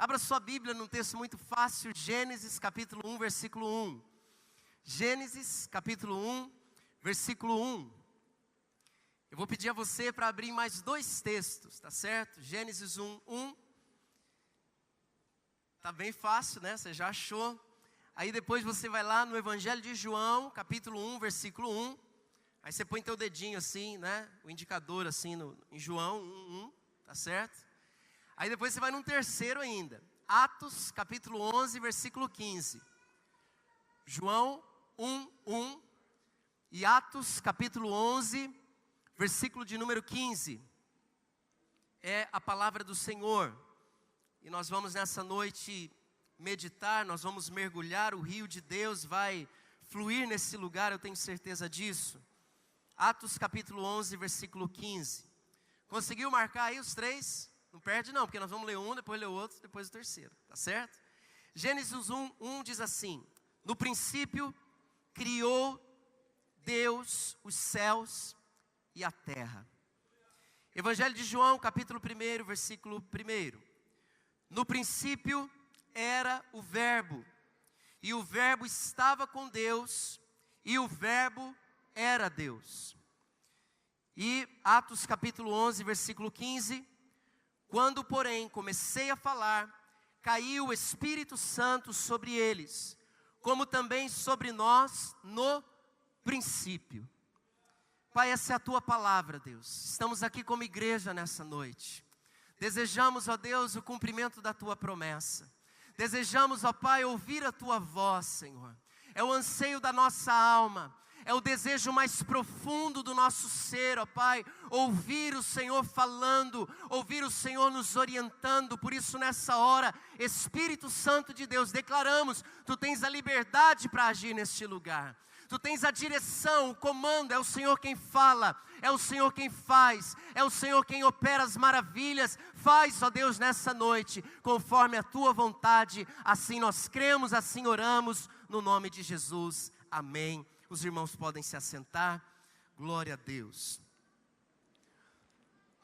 Abra sua Bíblia num texto muito fácil, Gênesis capítulo 1, versículo 1. Gênesis capítulo 1, versículo 1. Eu vou pedir a você para abrir mais dois textos, tá certo? Gênesis 1, 1. Tá bem fácil, né? Você já achou. Aí depois você vai lá no Evangelho de João, capítulo 1, versículo 1. Aí você põe teu dedinho assim, né? O indicador assim em João 1, 1, tá certo? Aí depois você vai num terceiro ainda. Atos, capítulo 11, versículo 15. João 1, 1. E Atos, capítulo 11, versículo de número 15. É a palavra do Senhor. E nós vamos nessa noite meditar, nós vamos mergulhar, o rio de Deus vai fluir nesse lugar, eu tenho certeza disso. Atos capítulo 11, versículo 15. Conseguiu marcar aí os três? Não perde não, porque nós vamos ler um, depois ler o outro, depois o terceiro, tá certo? Gênesis 1, 1 diz assim: no princípio criou Deus os céus e a terra. Evangelho de João, capítulo 1, versículo 1. No princípio era o Verbo, e o Verbo estava com Deus, e o Verbo era Deus. E Atos capítulo 11, versículo 15. Quando, porém, comecei a falar, caiu o Espírito Santo sobre eles, como também sobre nós no princípio. Pai, essa é a Tua palavra, Deus. Estamos aqui como igreja nessa noite. Desejamos, ó Deus, o cumprimento da Tua promessa. Desejamos, ó Pai, ouvir a Tua voz, Senhor. É o anseio da nossa alma. É o desejo mais profundo do nosso ser, ó Pai, ouvir o Senhor falando, ouvir o Senhor nos orientando. Por isso nessa hora, Espírito Santo de Deus, declaramos, Tu tens a liberdade para agir neste lugar. Tu tens a direção, o comando, é o Senhor quem fala, é o Senhor quem faz, é o Senhor quem opera as maravilhas. Faz, ó Deus, nessa noite, conforme a Tua vontade, assim nós cremos, assim oramos, no nome de Jesus, amém. Os irmãos podem se assentar, glória a Deus.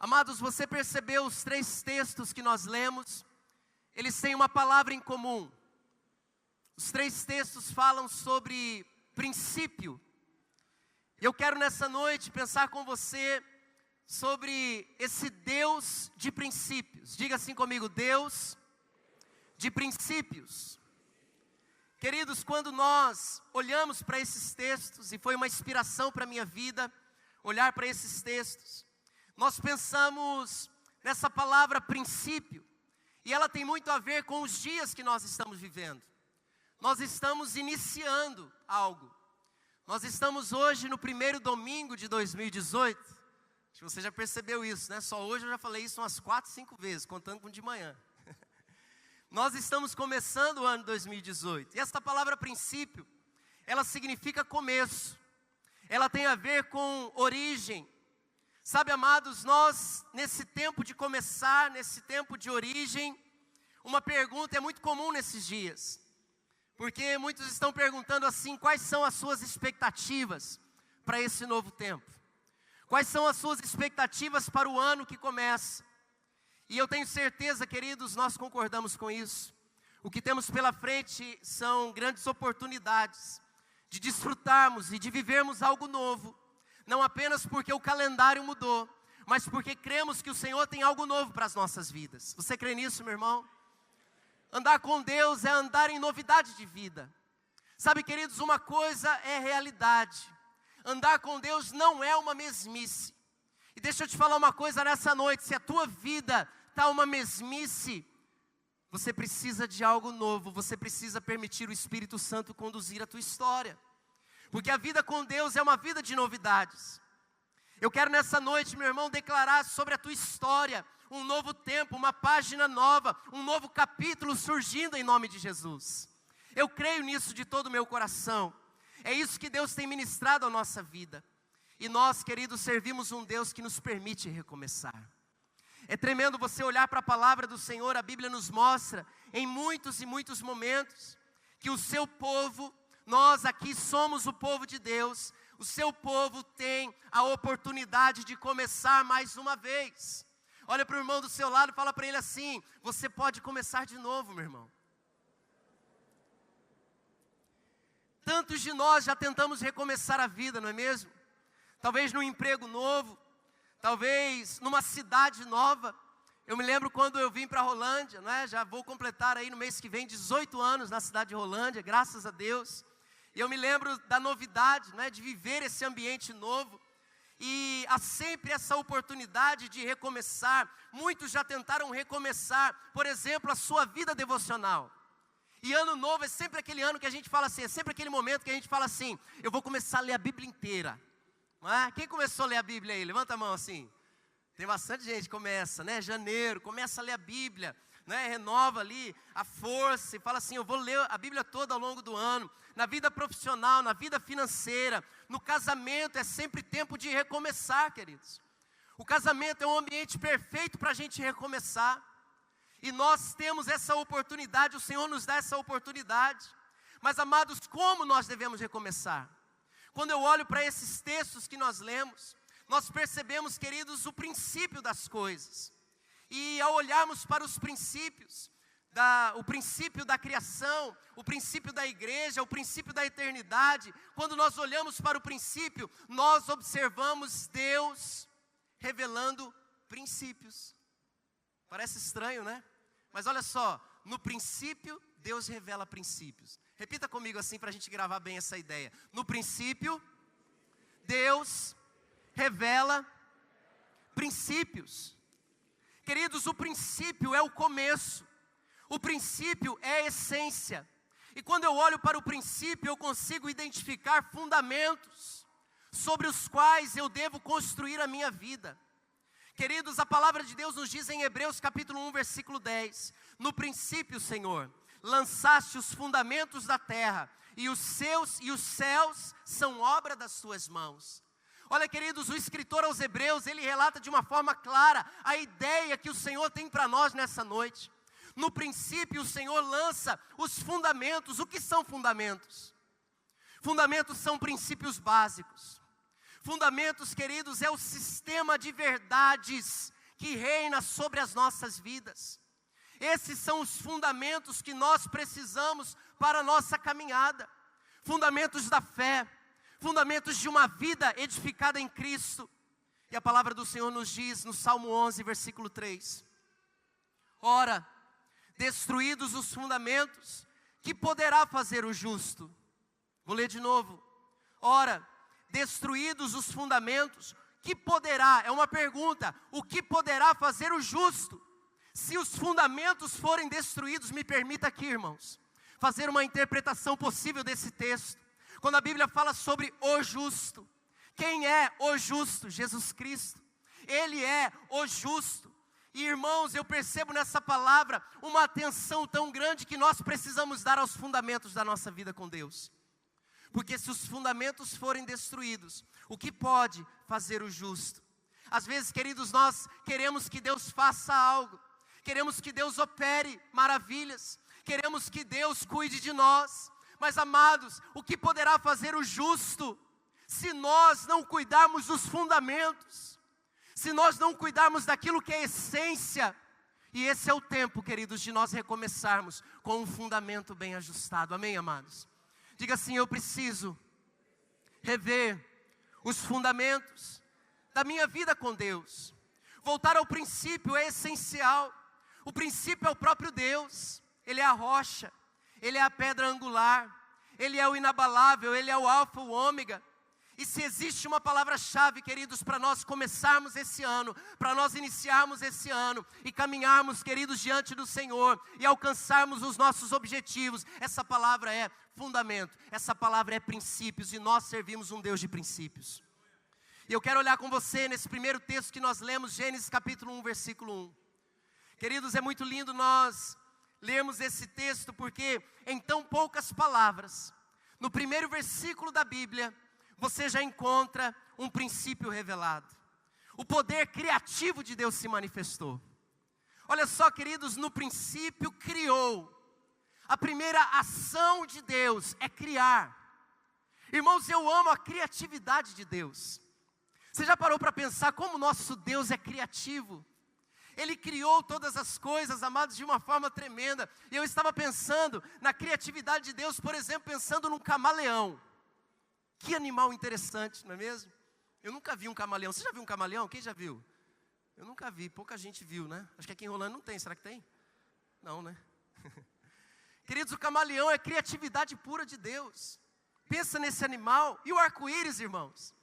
Amados, você percebeu os três textos que nós lemos? Eles têm uma palavra em comum. Os três textos falam sobre princípio. Eu quero nessa noite pensar com você sobre esse Deus de princípios. Diga assim comigo, Deus de princípios. Queridos, quando nós olhamos para esses textos, e foi uma inspiração para a minha vida, olhar para esses textos, nós pensamos nessa palavra princípio, e ela tem muito a ver com os dias que nós estamos vivendo. Nós estamos iniciando algo. Nós estamos hoje no primeiro domingo de 2018. Acho que você já percebeu isso, né? Só hoje eu já falei isso umas 4, 5 vezes, contando com de manhã. Nós estamos começando o ano 2018. E essa palavra princípio, ela significa começo. Ela tem a ver com origem. Sabe, amados, nós, nesse tempo de começar, nesse tempo de origem, uma pergunta é muito comum nesses dias. Porque muitos estão perguntando assim, quais são as suas expectativas para esse novo tempo? Quais são as suas expectativas para o ano que começa? E eu tenho certeza, queridos, nós concordamos com isso. O que temos pela frente são grandes oportunidades de desfrutarmos e de vivermos algo novo. Não apenas porque o calendário mudou, mas porque cremos que o Senhor tem algo novo para as nossas vidas. Você crê nisso, meu irmão? Andar com Deus é andar em novidade de vida. Sabe, queridos, uma coisa é realidade. Andar com Deus não é uma mesmice. E deixa eu te falar uma coisa nessa noite, se a tua vida está uma mesmice, você precisa de algo novo, você precisa permitir o Espírito Santo conduzir a tua história. Porque a vida com Deus é uma vida de novidades. Eu quero nessa noite, meu irmão, declarar sobre a tua história, um novo tempo, uma página nova, um novo capítulo surgindo em nome de Jesus. Eu creio nisso de todo o meu coração. É isso que Deus tem ministrado à nossa vida. E nós, queridos, servimos um Deus que nos permite recomeçar. É tremendo você olhar para a palavra do Senhor, a Bíblia nos mostra em muitos e muitos momentos que o seu povo, nós aqui somos o povo de Deus, o seu povo tem a oportunidade de começar mais uma vez. Olha para o irmão do seu lado e fala para ele assim: você pode começar de novo, meu irmão. Tantos de nós já tentamos recomeçar a vida, não é mesmo? Talvez num emprego novo, talvez numa cidade nova. Eu me lembro quando eu vim para Rolândia, não é? Já vou completar aí no mês que vem 18 anos na cidade de Rolândia, graças a Deus. E eu me lembro da novidade, não é? De viver esse ambiente novo. E há sempre essa oportunidade de recomeçar. Muitos já tentaram recomeçar, por exemplo, a sua vida devocional. E ano novo é sempre aquele ano que a gente fala assim, é sempre aquele momento que a gente fala assim: eu vou começar a ler a Bíblia inteira. Não é? Quem começou a ler a Bíblia aí? Levanta a mão assim. Tem bastante gente que começa, né? Janeiro, começa a ler a Bíblia, né? Renova ali a força e fala assim: eu vou ler a Bíblia toda ao longo do ano. Na vida profissional, na vida financeira, no casamento é sempre tempo de recomeçar, queridos. O casamento é um ambiente perfeito para a gente recomeçar. E nós temos essa oportunidade, o Senhor nos dá essa oportunidade. Mas, amados, como nós devemos recomeçar? Quando eu olho para esses textos que nós lemos, nós percebemos, queridos, o princípio das coisas. E ao olharmos para os princípios, o princípio da criação, o princípio da igreja, o princípio da eternidade, quando nós olhamos para o princípio, nós observamos Deus revelando princípios. Parece estranho, né? Mas olha só, no princípio, Deus revela princípios. Repita comigo assim para a gente gravar bem essa ideia. No princípio, Deus revela princípios. Queridos, o princípio é o começo. O princípio é a essência. E quando eu olho para o princípio, eu consigo identificar fundamentos sobre os quais eu devo construir a minha vida. Queridos, a palavra de Deus nos diz em Hebreus capítulo 1, versículo 10. No princípio, Senhor, lançaste os fundamentos da terra, e os céus são obra das tuas mãos. Olha, queridos, o escritor aos Hebreus, ele relata de uma forma clara a ideia que o Senhor tem para nós nessa noite. No princípio, o Senhor lança os fundamentos. O que são fundamentos? Fundamentos são princípios básicos. Fundamentos, queridos, é o sistema de verdades que reina sobre as nossas vidas. Esses são os fundamentos que nós precisamos para a nossa caminhada. Fundamentos da fé, fundamentos de uma vida edificada em Cristo. E a palavra do Senhor nos diz no Salmo 11, versículo 3. Ora, destruídos os fundamentos, que poderá fazer o justo? Vou ler de novo. Ora, destruídos os fundamentos, que poderá, é uma pergunta, o que poderá fazer o justo? Se os fundamentos forem destruídos, me permita aqui, irmãos, fazer uma interpretação possível desse texto. Quando a Bíblia fala sobre o justo, quem é o justo? Jesus Cristo. Ele é o justo. E irmãos, eu percebo nessa palavra uma atenção tão grande que nós precisamos dar aos fundamentos da nossa vida com Deus. Porque se os fundamentos forem destruídos, o que pode fazer o justo? Às vezes, queridos, nós queremos que Deus faça algo. Queremos que Deus opere maravilhas. Queremos que Deus cuide de nós. Mas, amados, o que poderá fazer o justo se nós não cuidarmos dos fundamentos? Se nós não cuidarmos daquilo que é essência? E esse é o tempo, queridos, de nós recomeçarmos com um fundamento bem ajustado. Amém, amados? Diga assim: eu preciso rever os fundamentos da minha vida com Deus. Voltar ao princípio é essencial. O princípio é o próprio Deus. Ele é a rocha, Ele é a pedra angular, Ele é o inabalável, Ele é o alfa, o ômega. E se existe uma palavra-chave, queridos, para nós começarmos esse ano, para nós iniciarmos esse ano e caminharmos, queridos, diante do Senhor e alcançarmos os nossos objetivos, essa palavra é fundamento, essa palavra é princípios, e nós servimos um Deus de princípios. E eu quero olhar com você nesse primeiro texto que nós lemos, Gênesis capítulo 1, versículo 1. Queridos, é muito lindo nós lermos esse texto, porque em tão poucas palavras, no primeiro versículo da Bíblia, você já encontra um princípio revelado. O poder criativo de Deus se manifestou. Olha só, queridos, no princípio criou. A primeira ação de Deus é criar. Irmãos, eu amo a criatividade de Deus. Você já parou para pensar como nosso Deus é criativo? Ele criou todas as coisas, amados, de uma forma tremenda. E eu estava pensando na criatividade de Deus, por exemplo, pensando num camaleão. Que animal interessante, não é mesmo? Eu nunca vi um camaleão. Você já viu um camaleão? Quem já viu? Eu nunca vi, pouca gente viu, né? Acho que aqui em Rolândia não tem, será que tem? Não, né? Queridos, o camaleão é criatividade pura de Deus. Pensa nesse animal. E o arco-íris, irmãos?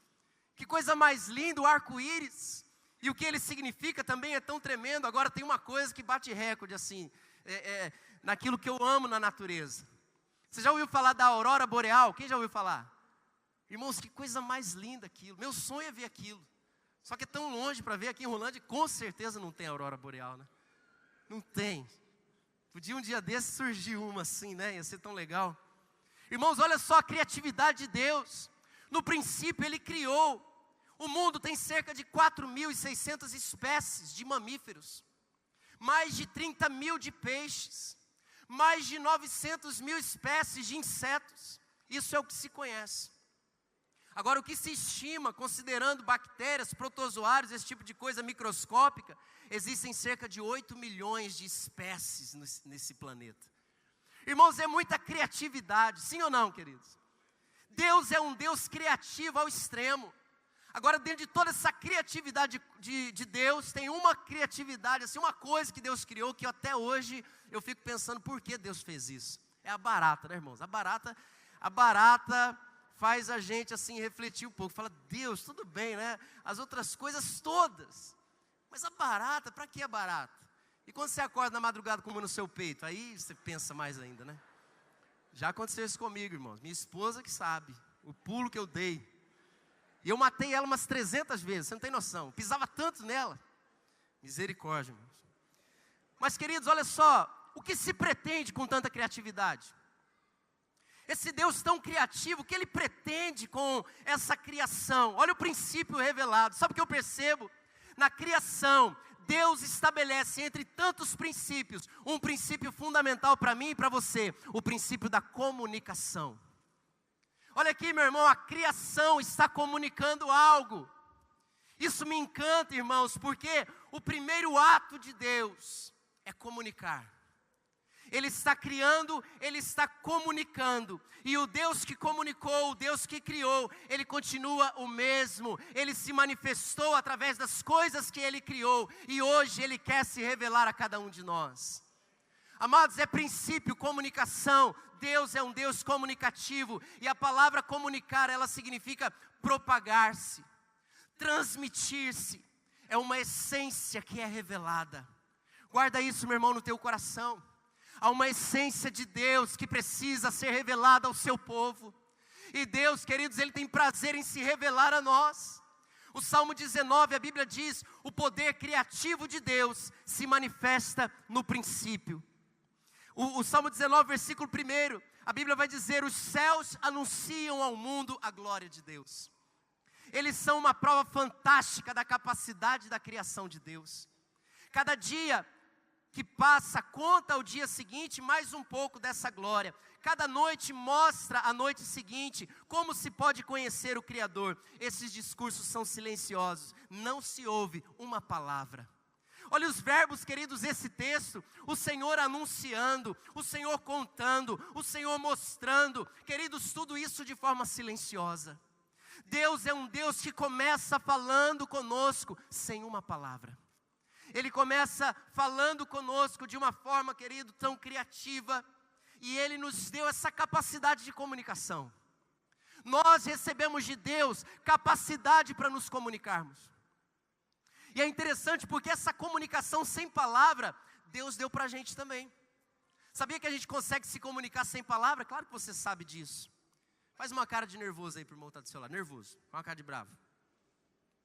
Que coisa mais linda, o arco-íris. E o que ele significa também é tão tremendo. Agora tem uma coisa que bate recorde, assim, naquilo que eu amo na natureza. Você já ouviu falar da aurora boreal? Quem já ouviu falar? Irmãos, que coisa mais linda aquilo. Meu sonho é ver aquilo. Só que é tão longe para ver aqui em Rolândia, com certeza não tem aurora boreal, né? Não tem. Podia um dia desse surgir uma assim, né? Ia ser tão legal. Irmãos, olha só a criatividade de Deus. No princípio Ele criou. O mundo tem cerca de 4.600 espécies de mamíferos. Mais de 30 mil de peixes. Mais de 900 mil espécies de insetos. Isso é o que se conhece. Agora, o que se estima, considerando bactérias, protozoários, esse tipo de coisa microscópica, existem cerca de 8 milhões de espécies nesse planeta. Irmãos, é muita criatividade, sim ou não, queridos? Deus é um Deus criativo ao extremo. Agora, dentro de toda essa criatividade de Deus, tem uma criatividade, assim, uma coisa que Deus criou, que até hoje eu fico pensando por que Deus fez isso. É a barata, né, irmãos? A barata faz a gente assim refletir um pouco, fala, Deus, tudo bem, né? As outras coisas todas, mas a barata, para que a barata? E quando você acorda na madrugada com uma no seu peito, aí você pensa mais ainda, né? Já aconteceu isso comigo, irmãos, minha esposa que sabe, o pulo que eu dei, e eu matei ela umas 300 vezes, você não tem noção, pisava tanto nela, misericórdia, irmãos. Mas queridos, olha só, o que se pretende com tanta criatividade? Esse Deus tão criativo, o que Ele pretende com essa criação? Olha o princípio revelado. Sabe o que eu percebo? Na criação, Deus estabelece entre tantos princípios, um princípio fundamental para mim e para você, o princípio da comunicação. Olha aqui, meu irmão, a criação está comunicando algo. Isso me encanta, irmãos, porque o primeiro ato de Deus é comunicar. Ele está criando, Ele está comunicando. E o Deus que comunicou, o Deus que criou, Ele continua o mesmo. Ele se manifestou através das coisas que Ele criou. E hoje Ele quer se revelar a cada um de nós. Amados, é princípio, comunicação. Deus é um Deus comunicativo. E a palavra comunicar, ela significa propagar-se, transmitir-se. É uma essência que é revelada. Guarda isso, meu irmão, no teu coração. Há uma essência de Deus que precisa ser revelada ao seu povo. E Deus, queridos, Ele tem prazer em se revelar a nós. O Salmo 19, a Bíblia diz, o poder criativo de Deus se manifesta no princípio. O Salmo 19, versículo 1, a Bíblia vai dizer, os céus anunciam ao mundo a glória de Deus. Eles são uma prova fantástica da capacidade da criação de Deus. Cada dia que passa, conta ao dia seguinte mais um pouco dessa glória. Cada noite mostra a noite seguinte, como se pode conhecer o Criador. Esses discursos são silenciosos, não se ouve uma palavra. Olha os verbos, queridos, desse texto, o Senhor anunciando, o Senhor contando, o Senhor mostrando, queridos, tudo isso de forma silenciosa. Deus é um Deus que começa falando conosco sem uma palavra. Ele começa falando conosco de uma forma, querido, tão criativa. E Ele nos deu essa capacidade de comunicação. Nós recebemos de Deus capacidade para nos comunicarmos. E é interessante porque essa comunicação sem palavra, Deus deu para a gente também. Sabia que a gente consegue se comunicar sem palavra? Claro que você sabe disso. Faz uma cara de nervoso aí para o irmão que está do seu lado. Nervoso, com uma cara de bravo.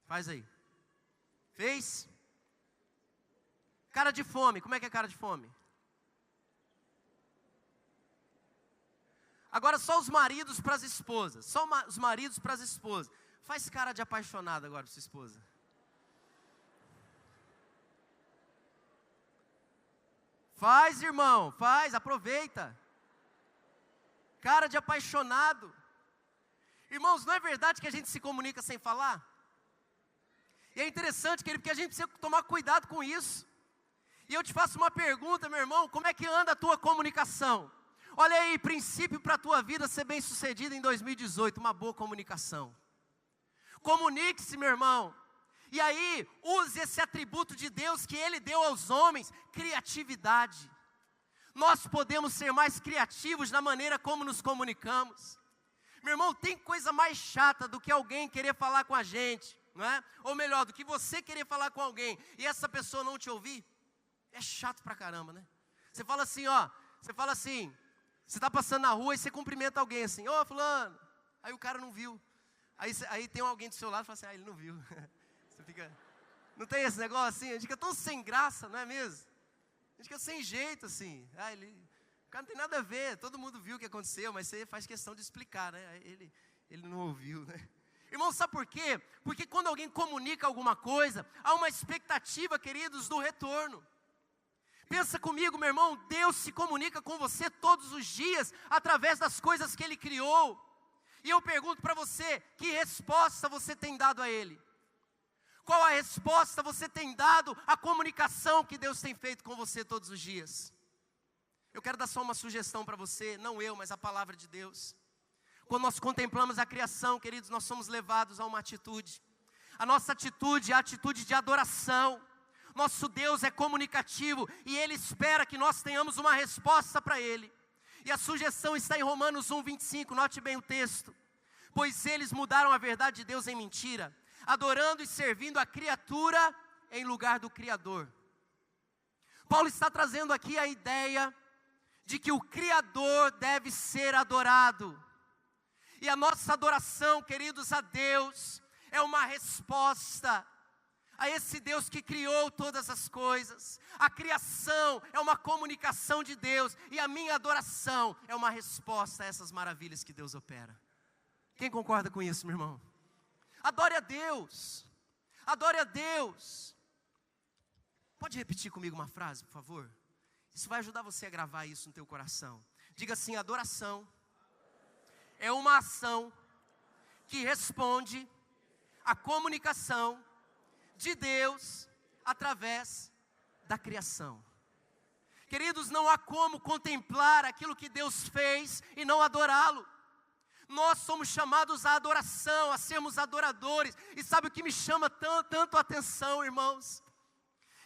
Faz aí. Fez? Cara de fome, como é que é cara de fome? Agora só os maridos para as esposas, só os maridos para as esposas. Faz cara de apaixonado agora para sua esposa. Faz, irmão, faz, aproveita. Cara de apaixonado. Irmãos, não é verdade que a gente se comunica sem falar? E é interessante, querido, porque a gente precisa tomar cuidado com isso. E eu te faço uma pergunta, meu irmão, como é que anda a tua comunicação? Olha aí, princípio para a tua vida ser bem sucedida em 2018, uma boa comunicação. Comunique-se, meu irmão. E aí, use esse atributo de Deus que Ele deu aos homens, criatividade. Nós podemos ser mais criativos na maneira como nos comunicamos. Meu irmão, tem coisa mais chata do que alguém querer falar com a gente, não é? Ou melhor, do que você querer falar com alguém e essa pessoa não te ouvir. É chato pra caramba, né? Você fala assim, você está passando na rua e você cumprimenta alguém assim, ô fulano, aí o cara não viu. Aí tem alguém do seu lado e fala assim, ele não viu. Você fica, não tem esse negócio assim? A gente fica tão sem graça, não é mesmo? A gente fica sem jeito assim. O cara não tem nada a ver, todo mundo viu o que aconteceu, mas você faz questão de explicar, né? Ele não ouviu, né? Irmão, sabe por quê? Porque quando alguém comunica alguma coisa, há uma expectativa, queridos, do retorno. Pensa comigo, meu irmão, Deus se comunica com você todos os dias, através das coisas que Ele criou. E eu pergunto para você, que resposta você tem dado a Ele? Qual a resposta você tem dado à comunicação que Deus tem feito com você todos os dias? Eu quero dar só uma sugestão para você, não eu, mas a palavra de Deus. Quando nós contemplamos a criação, queridos, nós somos levados a uma atitude. A nossa atitude é a atitude de adoração. Nosso Deus é comunicativo e Ele espera que nós tenhamos uma resposta para Ele. E a sugestão está em Romanos 1:25, note bem o texto. Pois eles mudaram a verdade de Deus em mentira, adorando e servindo a criatura em lugar do Criador. Paulo está trazendo aqui a ideia de que o Criador deve ser adorado. E a nossa adoração, queridos, a Deus, é uma resposta a esse Deus que criou todas as coisas. A criação é uma comunicação de Deus, e a minha adoração é uma resposta a essas maravilhas que Deus opera. Quem concorda com isso, meu irmão? Adore a Deus, adore a Deus. Pode repetir comigo uma frase, por favor? Isso vai ajudar você a gravar isso no teu coração. Diga assim: adoração é uma ação que responde à comunicação de Deus através da criação. Queridos, não há como contemplar aquilo que Deus fez e não adorá-lo. Nós somos chamados à adoração, a sermos adoradores. E sabe o que me chama tanto a atenção, irmãos?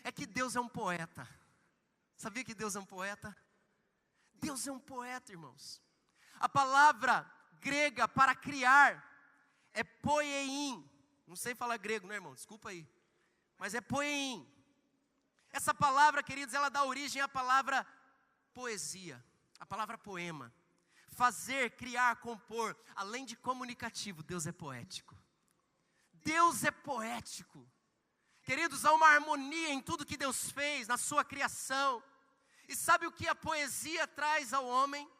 É que Deus é um poeta. Sabia que Deus é um poeta? Deus é um poeta, irmãos. A palavra grega para criar é poiein. Não sei falar grego, né, irmão? Desculpa aí. Mas é poiein. Essa palavra, queridos, ela dá origem à palavra poesia, a palavra poema. Fazer, criar, compor. Além de comunicativo, Deus é poético. Deus é poético. Queridos, há uma harmonia em tudo que Deus fez, na sua criação. E sabe o que a poesia traz ao homem?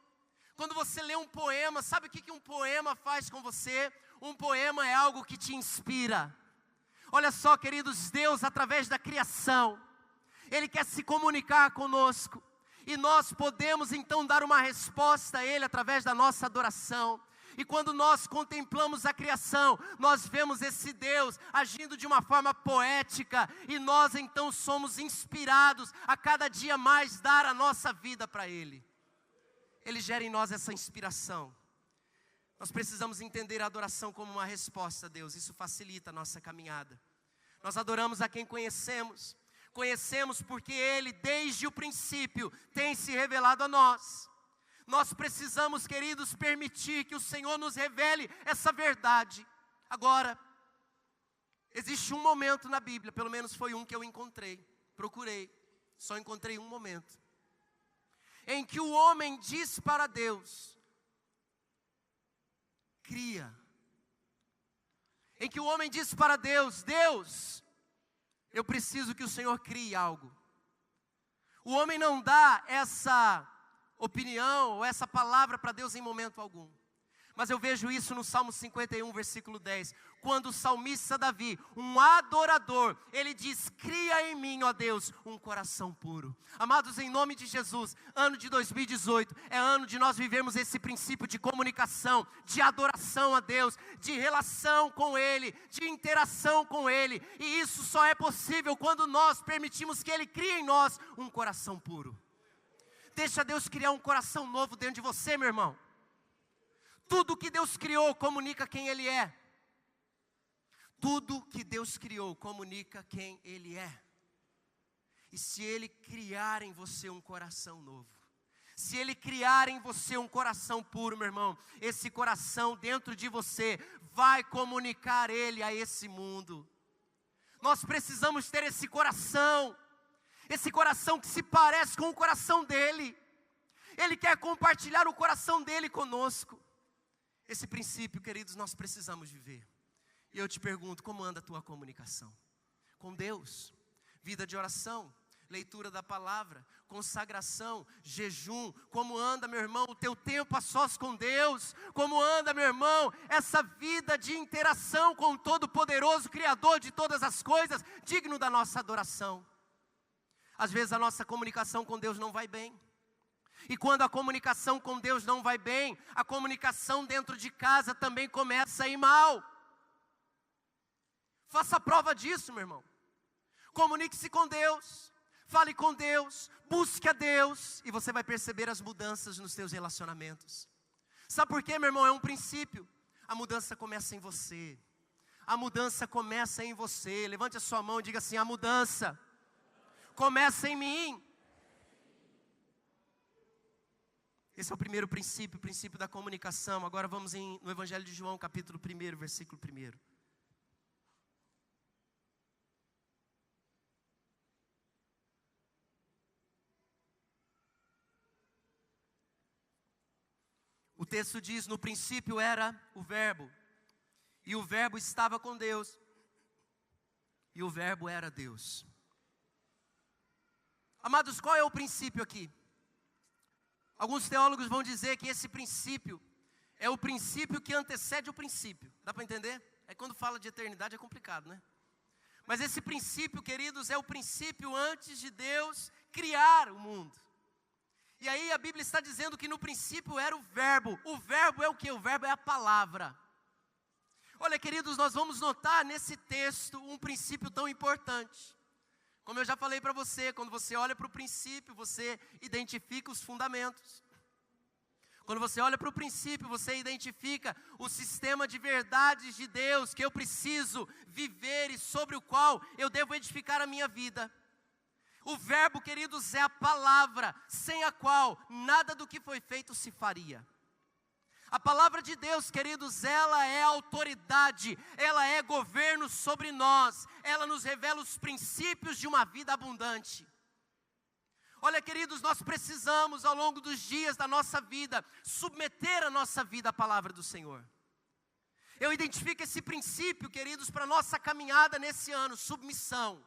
Quando você lê um poema, sabe o que um poema faz com você? Um poema é algo que te inspira. Olha só, queridos, Deus, através da criação, Ele quer se comunicar conosco. E nós podemos então dar uma resposta a Ele através da nossa adoração. E quando nós contemplamos a criação, nós vemos esse Deus agindo de uma forma poética. E nós então somos inspirados a cada dia mais dar a nossa vida para Ele. Ele gera em nós essa inspiração. Nós precisamos entender a adoração como uma resposta a Deus. Isso facilita a nossa caminhada. Nós adoramos a quem conhecemos. Conhecemos porque Ele, desde o princípio, tem se revelado a nós. Nós precisamos, queridos, permitir que o Senhor nos revele essa verdade. Agora, existe um momento na Bíblia, pelo menos foi um que eu encontrei, procurei, só encontrei um momento, em que o homem diz para Deus: cria. Em que o homem diz para Deus: Deus, eu preciso que o Senhor crie algo. O homem não dá essa opinião ou essa palavra para Deus em momento algum. Mas eu vejo isso no Salmo 51, versículo 10. Quando o salmista Davi, um adorador, ele diz: cria em mim, ó Deus, um coração puro. Amados, em nome de Jesus, ano de 2018 é ano de nós vivermos esse princípio de comunicação, de adoração a Deus, de relação com Ele, de interação com Ele. E isso só é possível quando nós permitimos que Ele crie em nós um coração puro. Deixa Deus criar um coração novo dentro de você, meu irmão. Tudo que Deus criou comunica quem Ele é. Tudo que Deus criou comunica quem Ele é. E se Ele criar em você um coração novo, se Ele criar em você um coração puro, meu irmão, esse coração dentro de você vai comunicar Ele a esse mundo. Nós precisamos ter esse coração que se parece com o coração dEle. Ele quer compartilhar o coração dEle conosco. Esse princípio, queridos, nós precisamos viver. E eu te pergunto, como anda a tua comunicação? Com Deus, vida de oração, leitura da palavra, consagração, jejum. Como anda, meu irmão, o teu tempo a sós com Deus? Como anda, meu irmão, essa vida de interação com o Todo-Poderoso, Criador de todas as coisas, digno da nossa adoração? Às vezes a nossa comunicação com Deus não vai bem. E quando a comunicação com Deus não vai bem, a comunicação dentro de casa também começa a ir mal. Faça prova disso, meu irmão. Comunique-se com Deus, fale com Deus, busque a Deus, e você vai perceber as mudanças nos seus relacionamentos. Sabe por quê, meu irmão? É um princípio. A mudança começa em você. A mudança começa em você. Levante a sua mão e diga assim: a mudança começa em mim. Esse é o primeiro princípio, o princípio da comunicação. Agora vamos no Evangelho de João, capítulo 1, versículo 1. O texto diz: no princípio era o Verbo, e o Verbo estava com Deus, e o Verbo era Deus. Amados, qual é o princípio aqui? Alguns teólogos vão dizer que esse princípio é o princípio que antecede o princípio. Dá para entender? Quando fala de eternidade é complicado, né? Mas esse princípio, queridos, é o princípio antes de Deus criar o mundo. E aí a Bíblia está dizendo que no princípio era o Verbo. O Verbo é o quê? O Verbo é a palavra. Olha, queridos, nós vamos notar nesse texto um princípio tão importante. Como eu já falei para você, quando você olha para o princípio, você identifica os fundamentos. Quando você olha para o princípio, você identifica o sistema de verdades de Deus que eu preciso viver e sobre o qual eu devo edificar a minha vida. O Verbo, queridos, é a palavra sem a qual nada do que foi feito se faria. A palavra de Deus, queridos, ela é autoridade, ela é governo sobre nós, ela nos revela os princípios de uma vida abundante. Olha, queridos, nós precisamos ao longo dos dias da nossa vida, submeter a nossa vida à palavra do Senhor. Eu identifico esse princípio, queridos, para a nossa caminhada nesse ano, submissão.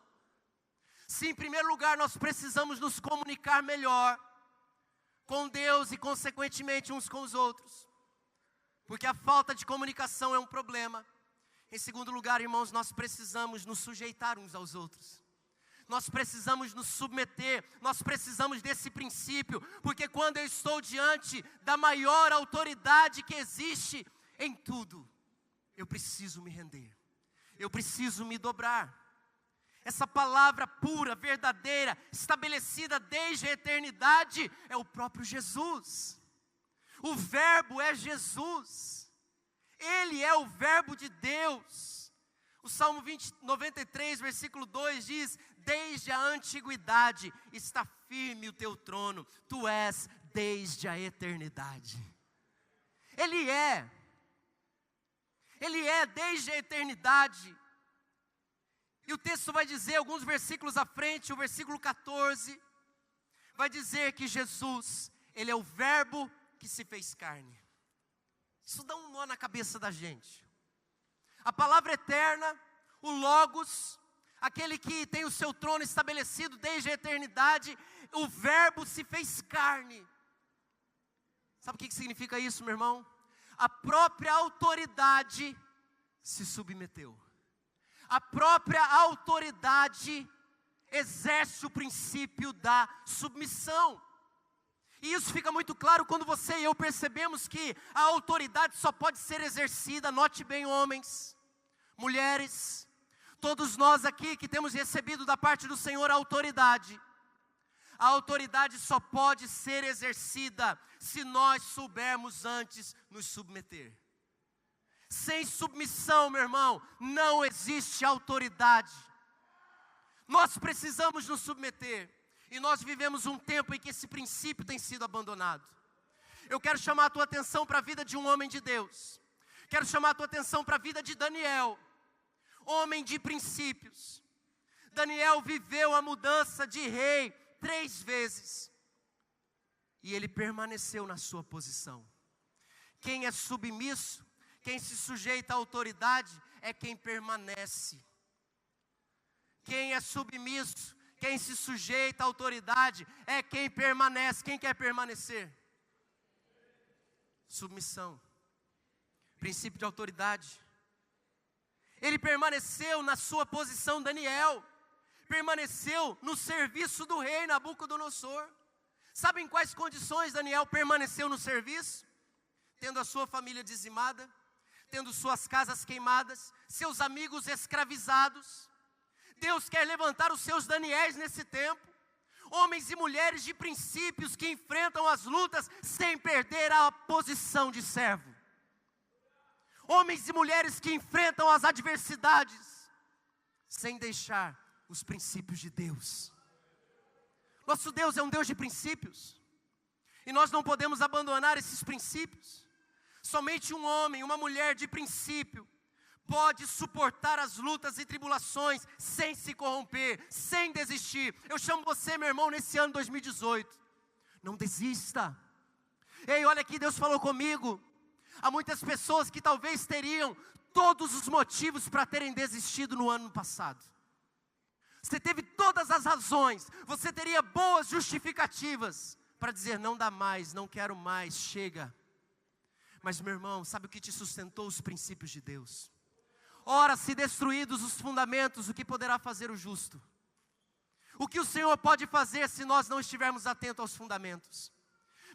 Se em primeiro lugar nós precisamos nos comunicar melhor com Deus e consequentemente uns com os outros, porque a falta de comunicação é um problema. Em segundo lugar, irmãos, nós precisamos nos sujeitar uns aos outros. Nós precisamos nos submeter, nós precisamos desse princípio, porque quando eu estou diante da maior autoridade que existe em tudo, eu preciso me render, eu preciso me dobrar. Essa palavra pura, verdadeira, estabelecida desde a eternidade, é o próprio Jesus. O Verbo é Jesus, Ele é o Verbo de Deus. O Salmo 93, versículo 2 diz: desde a antiguidade está firme o teu trono, tu és desde a eternidade. Ele é desde a eternidade. E o texto vai dizer, alguns versículos à frente, o versículo 14, vai dizer que Jesus, Ele é o Verbo que se fez carne. Isso dá um nó na cabeça da gente. A palavra eterna, o Logos, aquele que tem o seu trono estabelecido desde a eternidade, o Verbo se fez carne. Sabe o que significa isso, meu irmão? a própria autoridade se submeteu. A própria autoridade exerce o princípio da submissão. E isso fica muito claro quando você e eu percebemos que a autoridade só pode ser exercida, note bem, homens, mulheres, todos nós aqui que temos recebido da parte do Senhor a autoridade só pode ser exercida se nós soubermos antes nos submeter. Sem submissão, meu irmão, não existe autoridade. Nós precisamos nos submeter. E nós vivemos um tempo em que esse princípio tem sido abandonado. Eu quero chamar a tua atenção para a vida de um homem de Deus. Quero chamar a tua atenção para a vida de Daniel, homem de princípios. Daniel viveu a mudança de rei 3 vezes. E ele permaneceu na sua posição. Quem é submisso, quem se sujeita à autoridade, é quem permanece. Quem é submisso, quem se sujeita à autoridade, é quem permanece. Quem quer permanecer? Submissão. Princípio de autoridade. Ele permaneceu na sua posição, Daniel. Permaneceu no serviço do rei Nabucodonosor. Sabe em quais condições Daniel permaneceu no serviço? Tendo a sua família dizimada, tendo suas casas queimadas, seus amigos escravizados. Deus quer levantar os seus Daniéis nesse tempo. Homens e mulheres de princípios que enfrentam as lutas sem perder a posição de servo. Homens e mulheres que enfrentam as adversidades sem deixar os princípios de Deus. Nosso Deus é um Deus de princípios. E nós não podemos abandonar esses princípios. Somente um homem, uma mulher de princípio pode suportar as lutas e tribulações sem se corromper, sem desistir. Eu chamo você, meu irmão, nesse ano 2018. Não desista. Ei, olha aqui, Deus falou comigo. Há muitas pessoas que talvez teriam todos os motivos para terem desistido no ano passado. Você teve todas as razões, você teria boas justificativas para dizer: não dá mais, não quero mais, chega. Mas, meu irmão, sabe o que te sustentou? Os princípios de Deus. Ora, se destruídos os fundamentos, o que poderá fazer o justo? O que o Senhor pode fazer se nós não estivermos atentos aos fundamentos?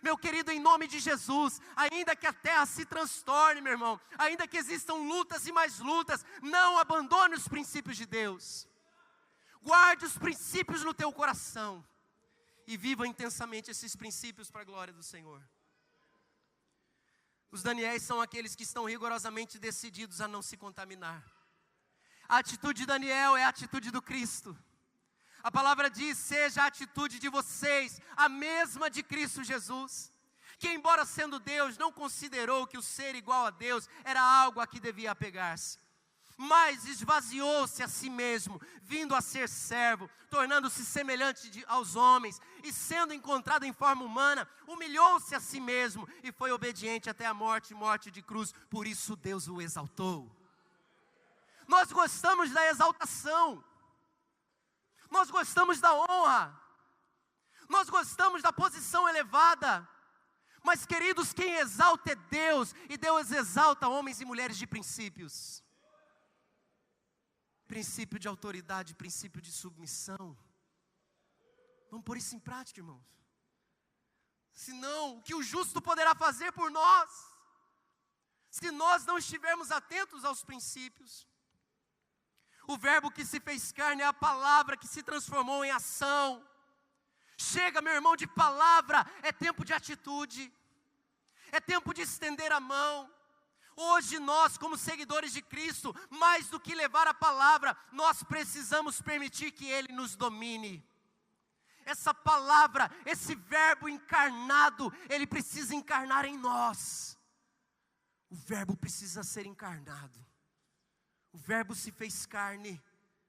Meu querido, em nome de Jesus, ainda que a terra se transtorne, meu irmão, ainda que existam lutas e mais lutas, não abandone os princípios de Deus. Guarde os princípios no teu coração e viva intensamente esses princípios para a glória do Senhor. Os Daniéis são aqueles que estão rigorosamente decididos a não se contaminar. A atitude de Daniel é a atitude do Cristo. A palavra diz: seja a atitude de vocês a mesma de Cristo Jesus, que embora sendo Deus, não considerou que o ser igual a Deus era algo a que devia apegar-se, mas esvaziou-se a si mesmo, vindo a ser servo, tornando-se semelhante aos homens, e sendo encontrado em forma humana, humilhou-se a si mesmo, e foi obediente até a morte, morte de cruz. Por isso Deus o exaltou. Nós gostamos da exaltação, nós gostamos da honra, nós gostamos da posição elevada, mas, queridos, quem exalta é Deus, e Deus exalta homens e mulheres de princípios. Princípio de autoridade, princípio de submissão. Vamos pôr isso em prática, irmãos. Senão, o que o justo poderá fazer por nós, se nós não estivermos atentos aos princípios? O verbo que se fez carne é a palavra que se transformou em ação. Chega, meu irmão, de palavra, é tempo de atitude, é tempo de estender a mão. Hoje nós, como seguidores de Cristo, mais do que levar a palavra, nós precisamos permitir que Ele nos domine. Essa palavra, esse verbo encarnado, Ele precisa encarnar em nós. O verbo precisa ser encarnado. O verbo se fez carne.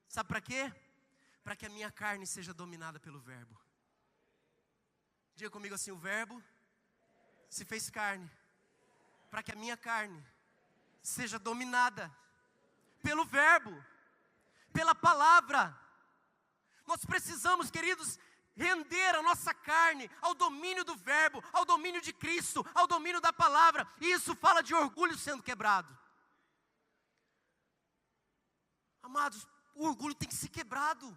Sabe para quê? Para que a minha carne seja dominada pelo verbo. Diga comigo assim: o verbo se fez carne, para que a minha carne seja dominada pelo verbo, pela palavra. Nós precisamos, queridos, render a nossa carne ao domínio do verbo, ao domínio domínio de Cristo, ao domínio da palavra. E isso fala de orgulho sendo quebrado. Amados, o orgulho tem que ser quebrado.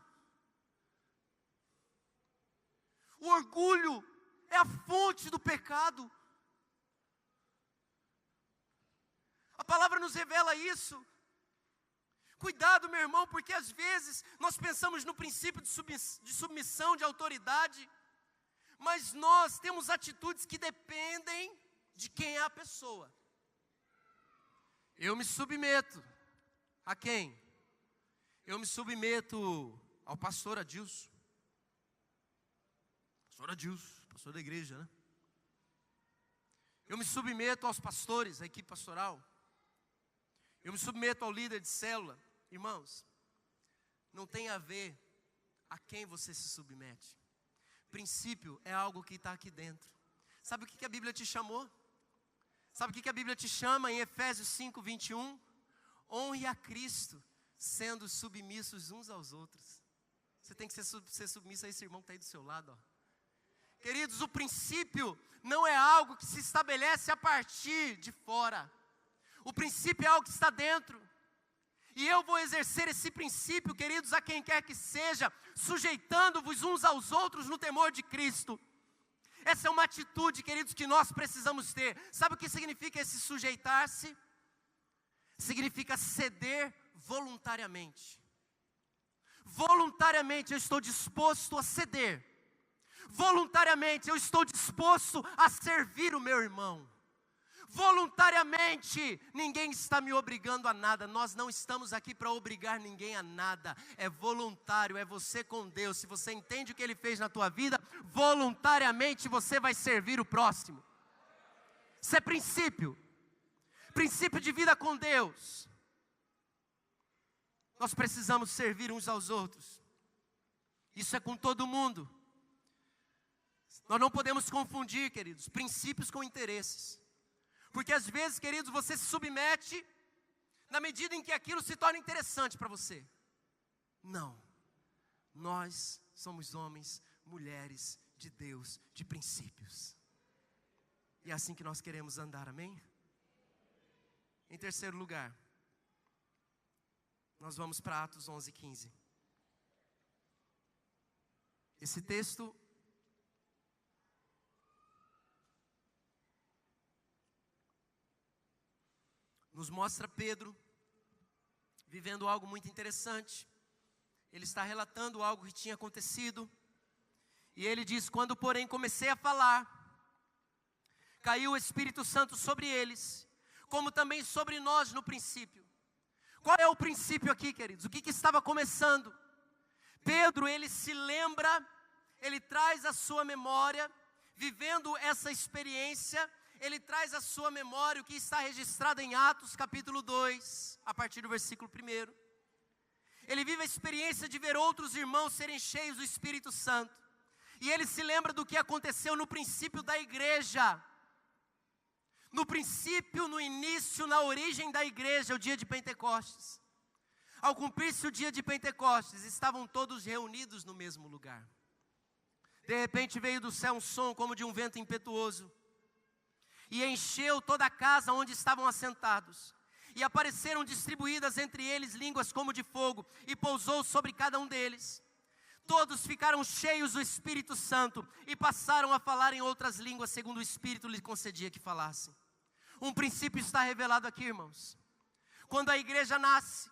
O orgulho é a fonte do pecado. A palavra nos revela isso. Cuidado, meu irmão, porque às vezes nós pensamos no princípio de submissão, de autoridade, mas nós temos atitudes que dependem de quem é a pessoa. Eu me submeto a quem? Eu me submeto ao pastor Adilson. Pastor Adilson, pastor da igreja, né? Eu me submeto aos pastores, à equipe pastoral. Eu me submeto ao líder de célula. Irmãos, não tem a ver a quem você se submete. Princípio é algo que está aqui dentro. Sabe o que a Bíblia te chamou? Sabe o que a Bíblia te chama em Efésios 5, 21? Honre a Cristo, sendo submissos uns aos outros. Você tem que ser submisso a esse irmão que está aí do seu lado, ó. Queridos, o princípio não é algo que se estabelece a partir de fora. O princípio é algo que está dentro. E eu vou exercer esse princípio, queridos, a quem quer que seja, sujeitando-vos uns aos outros no temor de Cristo. Essa é uma atitude, queridos, que nós precisamos ter. Sabe o que significa esse sujeitar-se? Significa ceder voluntariamente. Voluntariamente eu estou disposto a ceder. Voluntariamente eu estou disposto a servir o meu irmão. Voluntariamente, ninguém está me obrigando a nada. Nós não estamos aqui para obrigar ninguém a nada. É voluntário, é você com Deus. Se você entende o que Ele fez na tua vida, voluntariamente você vai servir o próximo. Isso é princípio. Princípio de vida com Deus. Nós precisamos servir uns aos outros. Isso é com todo mundo. Nós não podemos confundir, queridos, princípios com interesses. Porque às vezes, queridos, você se submete na medida em que aquilo se torna interessante para você. Não. Nós somos homens, mulheres de Deus, de princípios. E é assim que nós queremos andar, amém? Em terceiro lugar, nós vamos para Atos 11, 15. Esse texto nos mostra Pedro vivendo algo muito interessante. Ele está relatando algo que tinha acontecido. E ele diz: quando porém comecei a falar, caiu o Espírito Santo sobre eles, como também sobre nós no princípio. Qual é o princípio aqui, queridos? O que estava começando? Pedro, ele se lembra, ele traz a sua memória, vivendo essa experiência, ele traz à sua memória o que está registrado em Atos capítulo 2, a partir do versículo 1. Ele vive a experiência de ver outros irmãos serem cheios do Espírito Santo. E ele se lembra do que aconteceu no princípio da igreja. No princípio, no início, na origem da igreja, o dia de Pentecostes. Ao cumprir-se o dia de Pentecostes, estavam todos reunidos no mesmo lugar. De repente veio do céu um som como de um vento impetuoso, e encheu toda a casa onde estavam assentados. E apareceram distribuídas entre eles línguas como de fogo, e pousou sobre cada um deles. Todos ficaram cheios do Espírito Santo, e passaram a falar em outras línguas, segundo o Espírito lhes concedia que falassem. Um princípio está revelado aqui, irmãos. Quando a igreja nasce,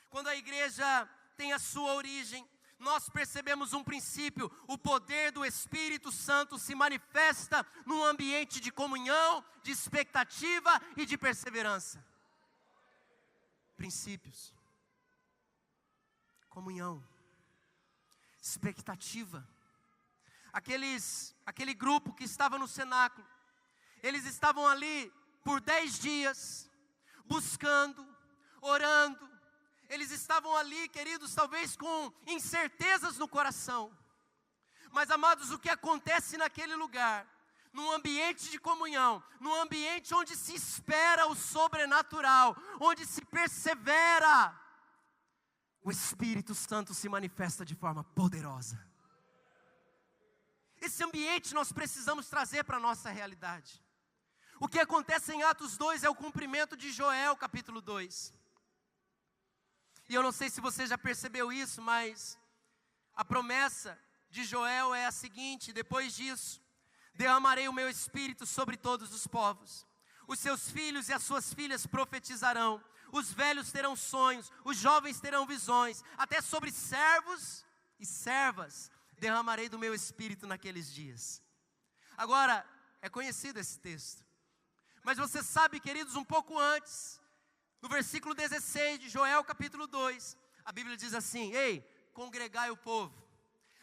quando a igreja tem a sua origem, nós percebemos um princípio: o poder do Espírito Santo se manifesta num ambiente de comunhão, de expectativa e de perseverança. Princípios, comunhão, expectativa. Aquele grupo que estava no cenáculo, eles estavam ali por 10 dias, buscando, orando. Eles estavam ali, queridos, talvez com incertezas no coração. Mas, amados, o que acontece naquele lugar, num ambiente de comunhão, num ambiente onde se espera o sobrenatural, onde se persevera, o Espírito Santo se manifesta de forma poderosa. Esse ambiente nós precisamos trazer para a nossa realidade. O que acontece em Atos 2 é o cumprimento de Joel, capítulo 2. E eu não sei se você já percebeu isso, mas a promessa de Joel é a seguinte: depois disso, derramarei o meu espírito sobre todos os povos. Os seus filhos e as suas filhas profetizarão, os velhos terão sonhos, os jovens terão visões, até sobre servos e servas derramarei do meu espírito naqueles dias. Agora, é conhecido esse texto, mas você sabe, queridos, um pouco antes, no versículo 16 de Joel capítulo 2, a Bíblia diz assim: ei, congregai o povo,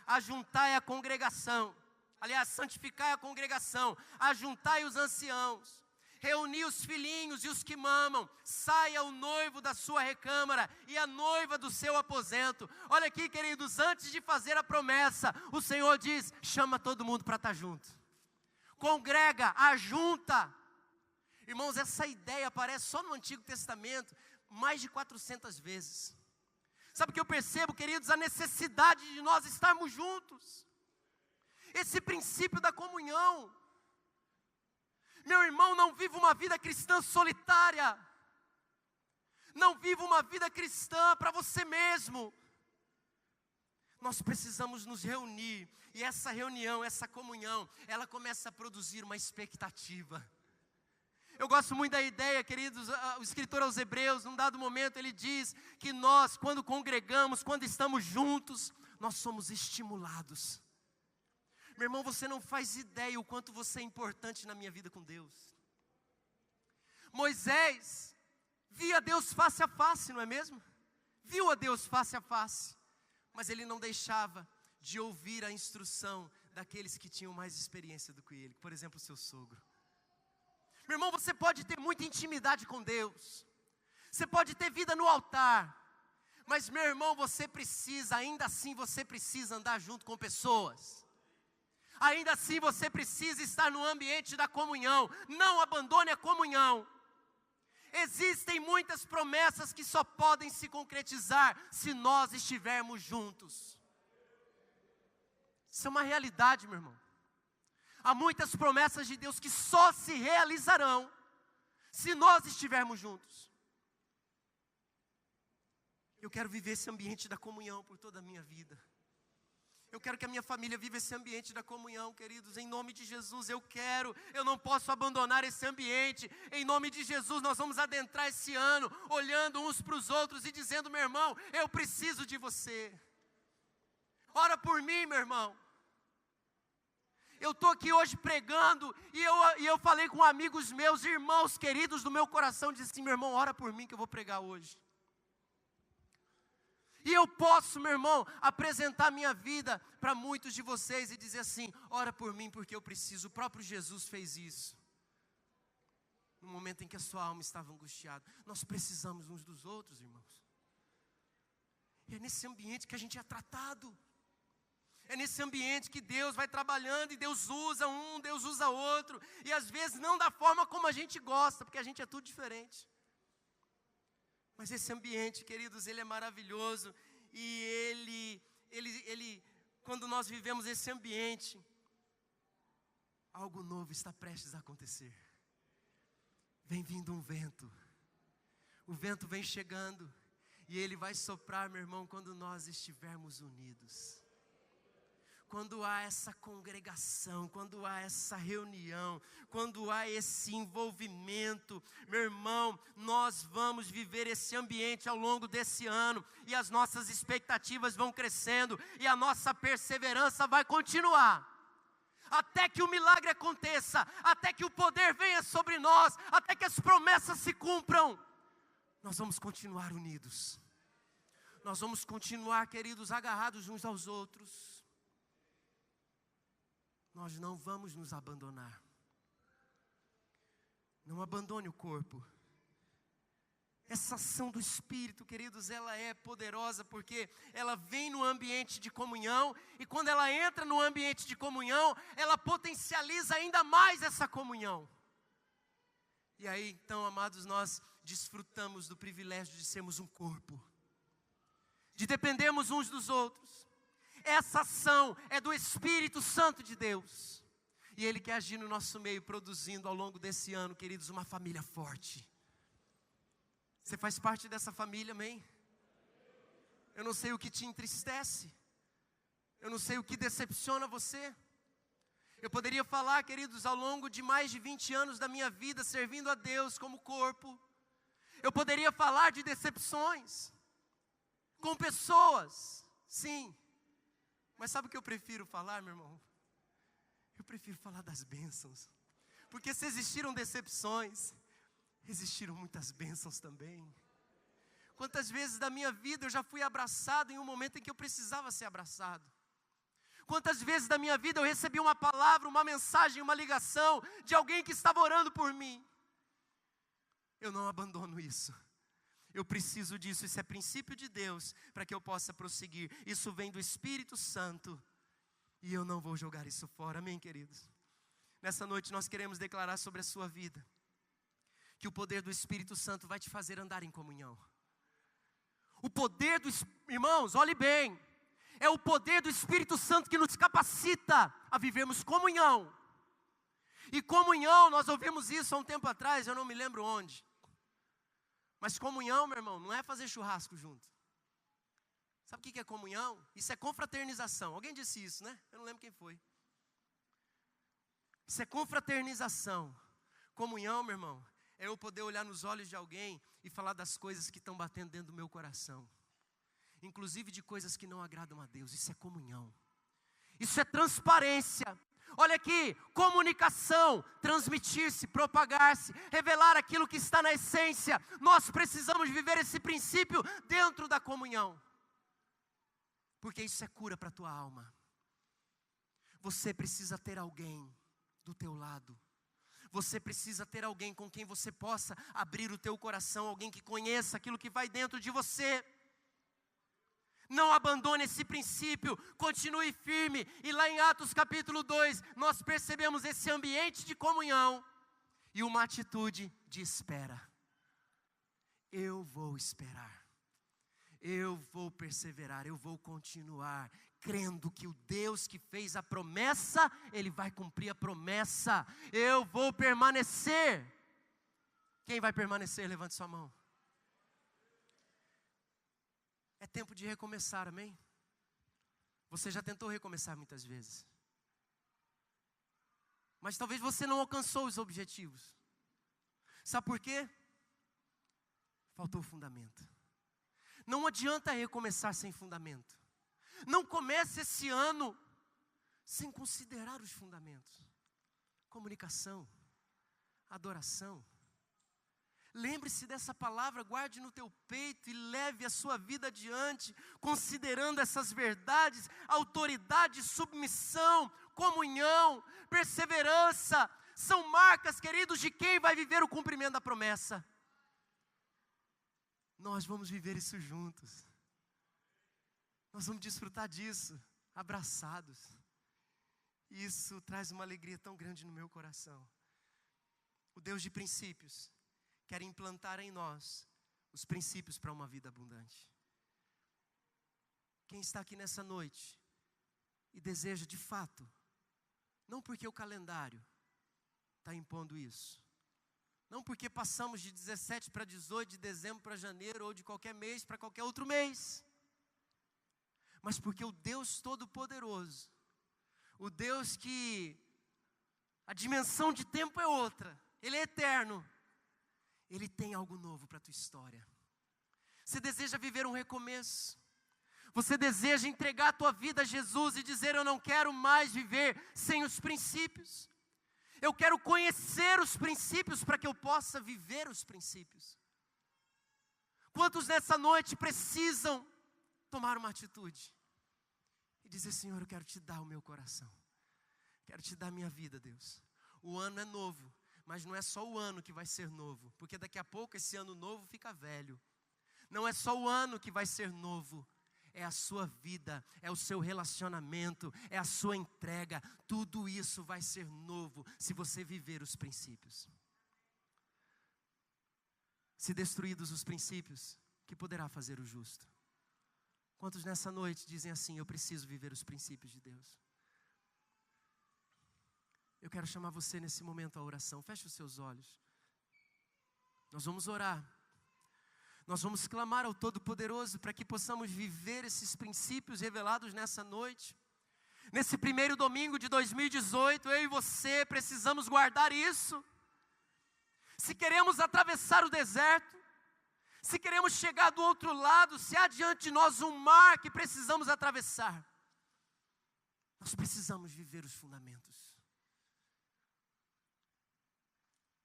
ajuntai a congregação, aliás, santificai a congregação, ajuntai os anciãos, reuni os filhinhos e os que mamam, saia o noivo da sua recâmara e a noiva do seu aposento. Olha aqui, queridos, antes de fazer a promessa, o Senhor diz: chama todo mundo para estar junto, congrega, ajunta. Irmãos, essa ideia aparece só no Antigo Testamento mais de 400 vezes. Sabe o que eu percebo, queridos? A necessidade de nós estarmos juntos, esse princípio da comunhão. Meu irmão, não viva uma vida cristã solitária, não viva uma vida cristã para você mesmo. Nós precisamos nos reunir, e essa reunião, essa comunhão, ela começa a produzir uma expectativa. Eu gosto muito da ideia, queridos, o escritor aos Hebreus, num dado momento, ele diz que nós, quando congregamos, quando estamos juntos, nós somos estimulados. Meu irmão, você não faz ideia o quanto você é importante na minha vida com Deus. Moisés via Deus face a face, não é mesmo? Viu a Deus face a face, mas ele não deixava de ouvir a instrução daqueles que tinham mais experiência do que ele, por exemplo, o seu sogro. Meu irmão, você pode ter muita intimidade com Deus, você pode ter vida no altar, mas meu irmão, você precisa, ainda assim você precisa andar junto com pessoas. Ainda assim você precisa estar no ambiente da comunhão. Não abandone a comunhão. Existem muitas promessas que só podem se concretizar se nós estivermos juntos. Isso é uma realidade, meu irmão. Há muitas promessas de Deus que só se realizarão se nós estivermos juntos. Eu quero viver esse ambiente da comunhão por toda a minha vida. Eu quero que a minha família viva esse ambiente da comunhão, queridos, em nome de Jesus. Eu não posso abandonar esse ambiente. Em nome de Jesus, nós vamos adentrar esse ano, olhando uns para os outros e dizendo: meu irmão, eu preciso de você. Ora por mim, meu irmão. Eu estou aqui hoje pregando, e eu falei com amigos meus, irmãos queridos do meu coração, disse assim: meu irmão, ora por mim que eu vou pregar hoje. E eu posso, meu irmão, apresentar minha vida para muitos de vocês e dizer assim: ora por mim porque eu preciso. O próprio Jesus fez isso, no momento em que a sua alma estava angustiada. Nós precisamos uns dos outros, irmãos. E é nesse ambiente que a gente é tratado. É nesse ambiente que Deus vai trabalhando, e Deus usa um, Deus usa outro. E às vezes não da forma como a gente gosta, porque a gente é tudo diferente. Mas esse ambiente, queridos, ele é maravilhoso. E quando nós vivemos esse ambiente, algo novo está prestes a acontecer. Vem vindo um vento. O vento vem chegando. E ele vai soprar, meu irmão, quando nós estivermos unidos. Quando há essa congregação, quando há essa reunião, quando há esse envolvimento, meu irmão, nós vamos viver esse ambiente ao longo desse ano, e as nossas expectativas vão crescendo, e a nossa perseverança vai continuar, até que o milagre aconteça, até que o poder venha sobre nós, até que as promessas se cumpram. Nós vamos continuar unidos, nós vamos continuar, queridos, agarrados uns aos outros. Nós não vamos nos abandonar. Não abandone o corpo. Essa ação do Espírito, queridos, ela é poderosa porque ela vem no ambiente de comunhão, e quando ela entra no ambiente de comunhão, ela potencializa ainda mais essa comunhão. E aí, então, amados, nós desfrutamos do privilégio de sermos um corpo, de dependermos uns dos outros. Essa ação é do Espírito Santo de Deus. E Ele quer agir no nosso meio, produzindo ao longo desse ano, queridos, uma família forte. Você faz parte dessa família, amém? Eu não sei o que te entristece. Eu não sei o que decepciona você. Eu poderia falar, queridos, ao longo de mais de 20 anos da minha vida, servindo a Deus como corpo. Eu poderia falar de decepções com pessoas, sim. Mas sabe o que eu prefiro falar, meu irmão? Eu prefiro falar das bênçãos. Porque se existiram decepções, existiram muitas bênçãos também. Quantas vezes da minha vida eu já fui abraçado em um momento em que eu precisava ser abraçado. Quantas vezes da minha vida eu recebi uma palavra, uma mensagem, uma ligação de alguém que estava orando por mim. Eu não abandono isso. Eu preciso disso, isso é princípio de Deus, para que eu possa prosseguir. Isso vem do Espírito Santo, e eu não vou jogar isso fora, amém, queridos? Nessa noite nós queremos declarar sobre a sua vida, que o poder do Espírito Santo vai te fazer andar em comunhão. O poder do, irmãos, olhe bem, é o poder do Espírito Santo que nos capacita a vivermos comunhão. E comunhão, nós ouvimos isso há um tempo atrás, eu não me lembro onde. Mas comunhão, meu irmão, não é fazer churrasco junto. Sabe o que é comunhão? Isso é confraternização. Alguém disse isso, né? Eu não lembro quem foi. Isso é confraternização. Comunhão, meu irmão, é eu poder olhar nos olhos de alguém e falar das coisas que estão batendo dentro do meu coração. Inclusive de coisas que não agradam a Deus. Isso é comunhão. Isso é transparência. Olha aqui, comunicação, transmitir-se, propagar-se, revelar aquilo que está na essência. Nós precisamos viver esse princípio dentro da comunhão. Porque isso é cura para a tua alma. Você precisa ter alguém do teu lado. Você precisa ter alguém com quem você possa abrir o teu coração. Alguém que conheça aquilo que vai dentro de você. Não abandone esse princípio, continue firme. E lá em Atos capítulo 2, nós percebemos esse ambiente de comunhão e uma atitude de espera. Eu vou esperar, eu vou perseverar, eu vou continuar, crendo que o Deus que fez a promessa, Ele vai cumprir a promessa. Eu vou permanecer. Quem vai permanecer? Levante sua mão. É tempo de recomeçar, amém? Você já tentou recomeçar muitas vezes. Mas talvez você não alcançou os objetivos. Sabe por quê? Faltou fundamento. Não adianta recomeçar sem fundamento. Não comece esse ano sem considerar os fundamentos. Comunicação, adoração. Lembre-se dessa palavra, guarde no teu peito e leve a sua vida adiante, considerando essas verdades, autoridade, submissão, comunhão, perseverança, são marcas, queridos, de quem vai viver o cumprimento da promessa. Nós vamos viver isso juntos, nós vamos desfrutar disso, abraçados, e isso traz uma alegria tão grande no meu coração. O Deus de princípios quer implantar em nós os princípios para uma vida abundante. Quem está aqui nessa noite e deseja de fato, não porque o calendário está impondo isso, não porque passamos de 17 para 18, de dezembro para janeiro, ou de qualquer mês para qualquer outro mês, mas porque o Deus Todo-Poderoso, o Deus que a dimensão de tempo é outra, Ele é eterno, Ele tem algo novo para a tua história. Você deseja viver um recomeço? Você deseja entregar a tua vida a Jesus e dizer: eu não quero mais viver sem os princípios. Eu quero conhecer os princípios para que eu possa viver os princípios. Quantos nessa noite precisam tomar uma atitude e dizer: Senhor, eu quero te dar o meu coração. Quero te dar a minha vida, Deus. O ano é novo. Mas não é só o ano que vai ser novo, porque daqui a pouco esse ano novo fica velho. Não é só o ano que vai ser novo, é a sua vida, é o seu relacionamento, é a sua entrega. Tudo isso vai ser novo se você viver os princípios. Se destruídos os princípios, que poderá fazer o justo? Quantos nessa noite dizem assim: eu preciso viver os princípios de Deus? Eu quero chamar você nesse momento à oração. Feche os seus olhos. Nós vamos orar. Nós vamos clamar ao Todo-Poderoso para que possamos viver esses princípios revelados nessa noite. Nesse primeiro domingo de 2018, eu e você precisamos guardar isso. Se queremos atravessar o deserto, se queremos chegar do outro lado, se há diante de nós um mar que precisamos atravessar, nós precisamos viver os fundamentos.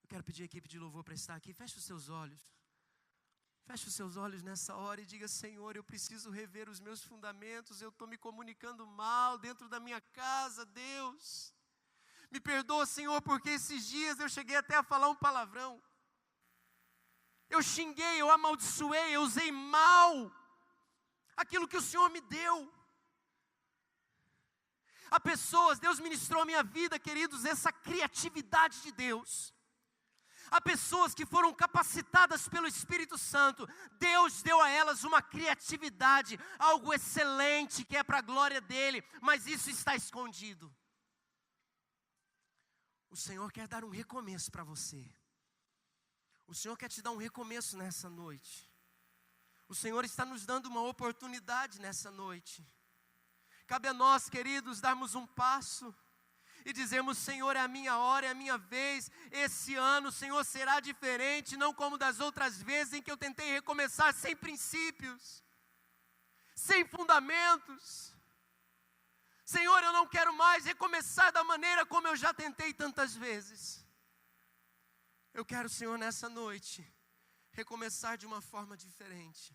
Eu quero pedir à equipe de louvor para estar aqui. Feche os seus olhos. Feche os seus olhos nessa hora e diga: Senhor, eu preciso rever os meus fundamentos. Eu estou me comunicando mal dentro da minha casa, Deus. Me perdoa, Senhor, porque esses dias eu cheguei até a falar um palavrão. Eu xinguei, eu amaldiçoei, eu usei mal aquilo que o Senhor me deu. Há pessoas, Deus ministrou a minha vida, queridos, essa criatividade de Deus. Há pessoas que foram capacitadas pelo Espírito Santo. Deus deu a elas uma criatividade, algo excelente que é para a glória dEle, mas isso está escondido. O Senhor quer dar um recomeço para você. O Senhor quer te dar um recomeço nessa noite. O Senhor está nos dando uma oportunidade nessa noite. Cabe a nós, queridos, darmos um passo e dizermos: Senhor, é a minha hora, é a minha vez. Esse ano, Senhor, será diferente, não como das outras vezes em que eu tentei recomeçar sem princípios, sem fundamentos. Senhor, eu não quero mais recomeçar da maneira como eu já tentei tantas vezes. Eu quero, Senhor, nessa noite, recomeçar de uma forma diferente.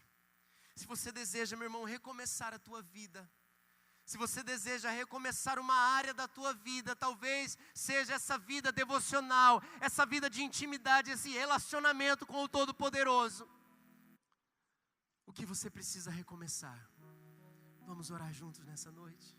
Se você deseja, meu irmão, recomeçar a tua vida, se você deseja recomeçar uma área da tua vida, talvez seja essa vida devocional, essa vida de intimidade, esse relacionamento com o Todo-Poderoso. O que você precisa recomeçar? Vamos orar juntos nessa noite?